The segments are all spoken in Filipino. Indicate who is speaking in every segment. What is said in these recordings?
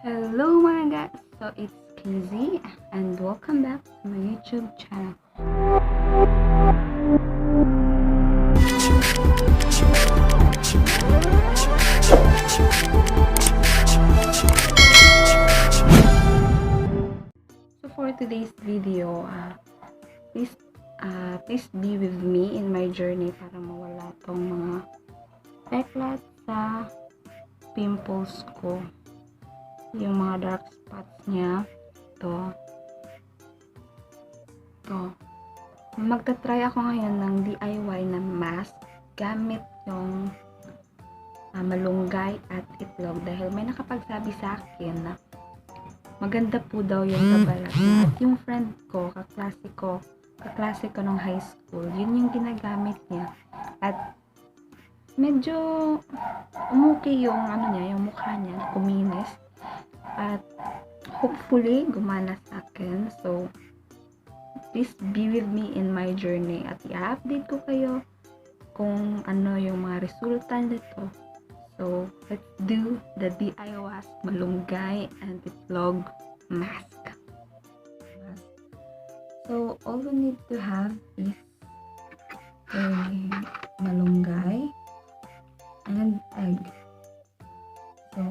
Speaker 1: Hello mga guys! So it's KZ and welcome back to my YouTube channel. So for today's video, please be with me in my journey para mawala tong mga peklat sa pimples ko. Yung mga dark spots niya. To. Magta-try ako ngayon ng DIY na mask gamit yung malunggay at itlog dahil may nakapagsabi sa akin na maganda po daw yung kabalat niya. At yung friend ko, kaklase ko nung high school, yun yung ginagamit niya. At medyo umuki yung yung mukha niya, kuminis. At hopefully gumana sa akin. So please be with me in my journey at i-update ko kayo kung ano yung mga resulta nito. So let's do the DIY malunggay and itlog mask. So all we need to have is malunggay and egg. So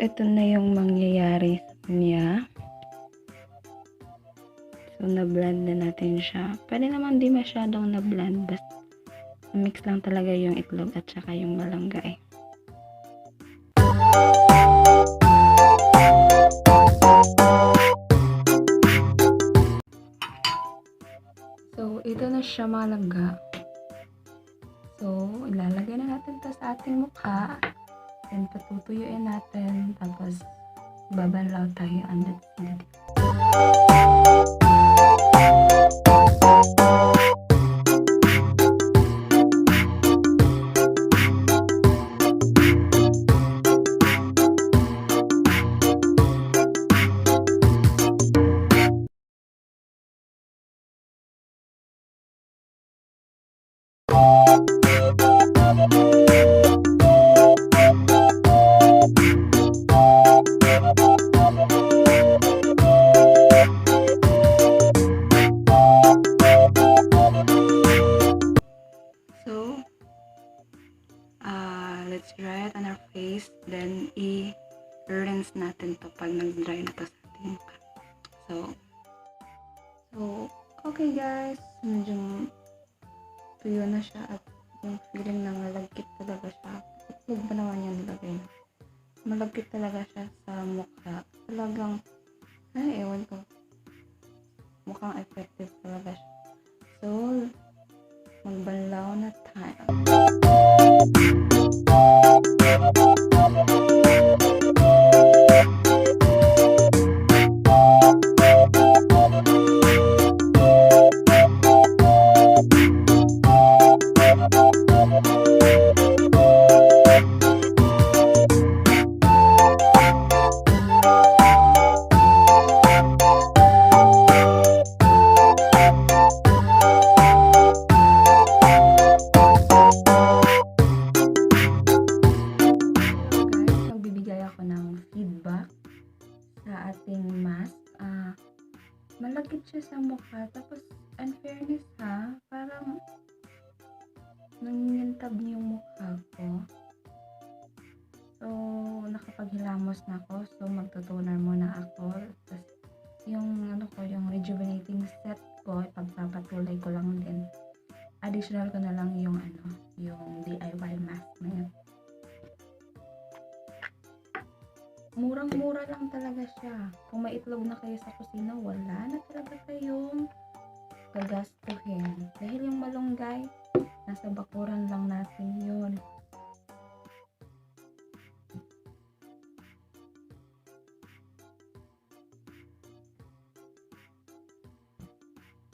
Speaker 1: ito na yung mangyayari sa kanya. So, na-blend na natin siya. Pwede naman di masyadong na-blend. Basta mix lang talaga yung itlog at saka yung malunggay. So, ito na siya mga langga. So, ilalagay na natin ito sa ating mukha. And patutuyuin natin. Tapos, babanlaw tayo under the let's dry it on our face, then i-rinse natin to pag nag-dry na to sa ating mukha. So okay guys, medyo tuyo na siya at yung feeling na malagkit talaga siya. Itlog ba naman yan nilagay na? Malagkit talaga siya sa mukha. Talagang, ewan ko. Mukhang effective talaga siya. So, magbanlaw na tayo. Malagkit siya sa mukha, tapos unfairness ha, parang nangingintab yung mukha ko. So nakapaghilamos na ako, so magtutunar muna ako. Tapos yung yung rejuvenating set ko, ipagpapatuloy ko lang din. Additional ko na lang yung yung DIY mask na yun. Murang-mura lang talaga siya. Kung may itlog na kayo sa kusina, wala na talaga kayong gagastuhin. Dahil yung malunggay, nasa bakuran lang natin yun.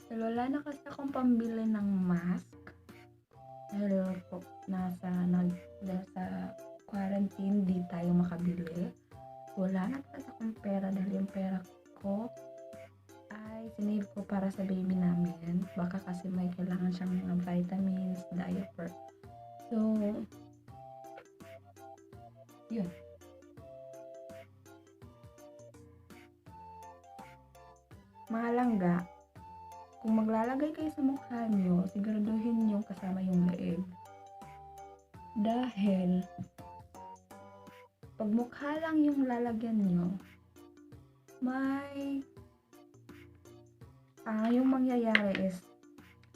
Speaker 1: So, wala na kasi akong pambili ng mask. Dahil po, nasa hindi tayo makabili. Wala na talaga akong pera dahil yung pera ko ay sinave ko para sa baby namin. Baka kasi may kailangan siyang mga vitamins, diaper. So, yun. Mga langga, kung maglalagay kayo sa mukha nyo, siguraduhin nyo kasama yung leeg. Dahil, pag mukha lang yung lalagyan nyo, yung mangyayari is,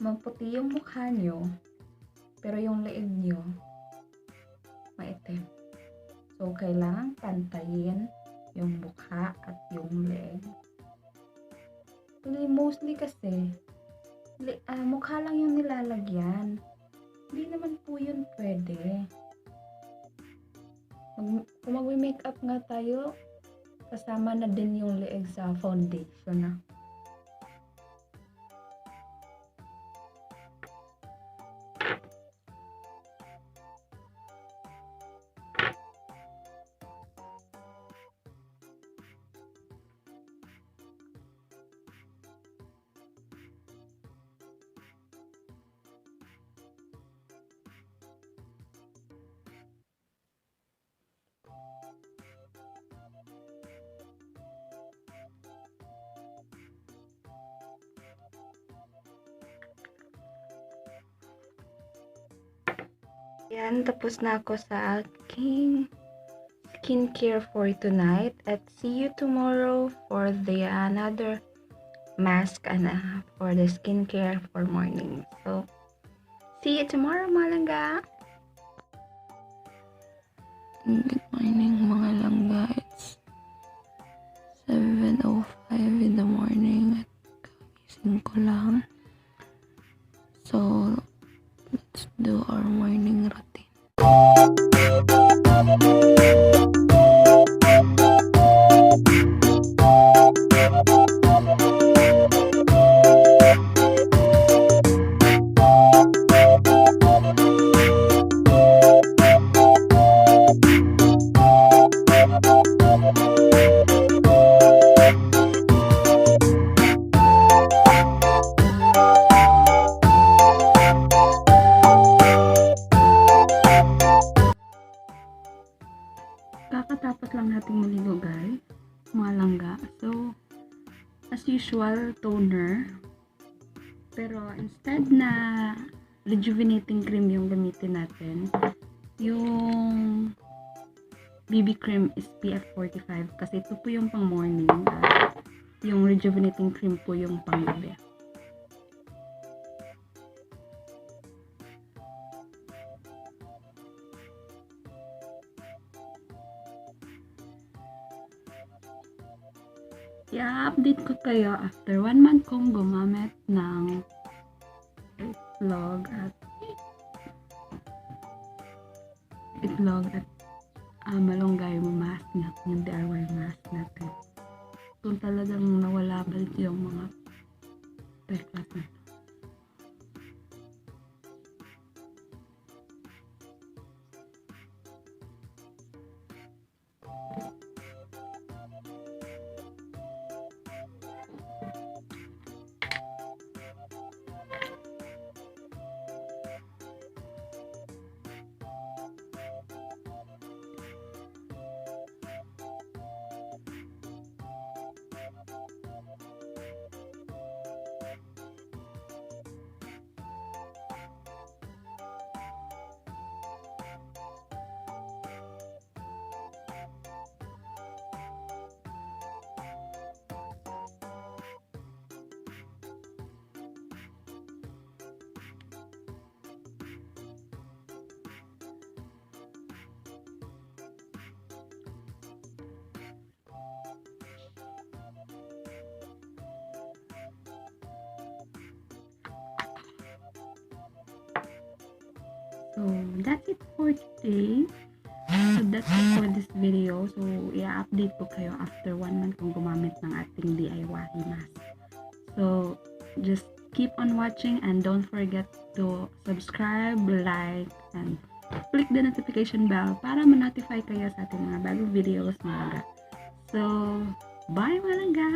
Speaker 1: magputi yung mukha nyo, pero yung leeg nyo, maitim. So, kailangan pantayin yung mukha at yung leeg. Mostly kasi, mukha lang yung nilalagyan. Hindi naman po yun pwede. Kung mag-makeup nga tayo, kasama na din yung leeg sa foundation na. Yan, tapos na ako sa aking skincare for tonight. At see you tomorrow for the another mask and for the skincare for morning. So, see you tomorrow, Mga Langga.
Speaker 2: Good morning, Mga Langga. It's 7:05 in the morning at kagising ko lang. So, let's do our morning routine.
Speaker 1: Kakatapos lang nating maligo, guys, Mga Langga. So, as usual, toner. Pero instead na rejuvenating cream yung gamitin natin, yung BB cream is PF45 kasi ito po yung pang morning at yung rejuvenating cream po yung pang gabi. I-update ko kayo after 1 month kong gumamit ng itlog at malunggay mask natin, yung DIY mask natin. Kung talagang nawala ba yung mga peklat na. So, that's it for today. So, that's it for this video. So, i-update ko kayo after 1 month kung gumamit ng ating DIY mask. So, just keep on watching and don't forget to subscribe, like, and click the notification bell para ma-notify kayo sa ating mga bagong videos mga langga. So, bye mga langga!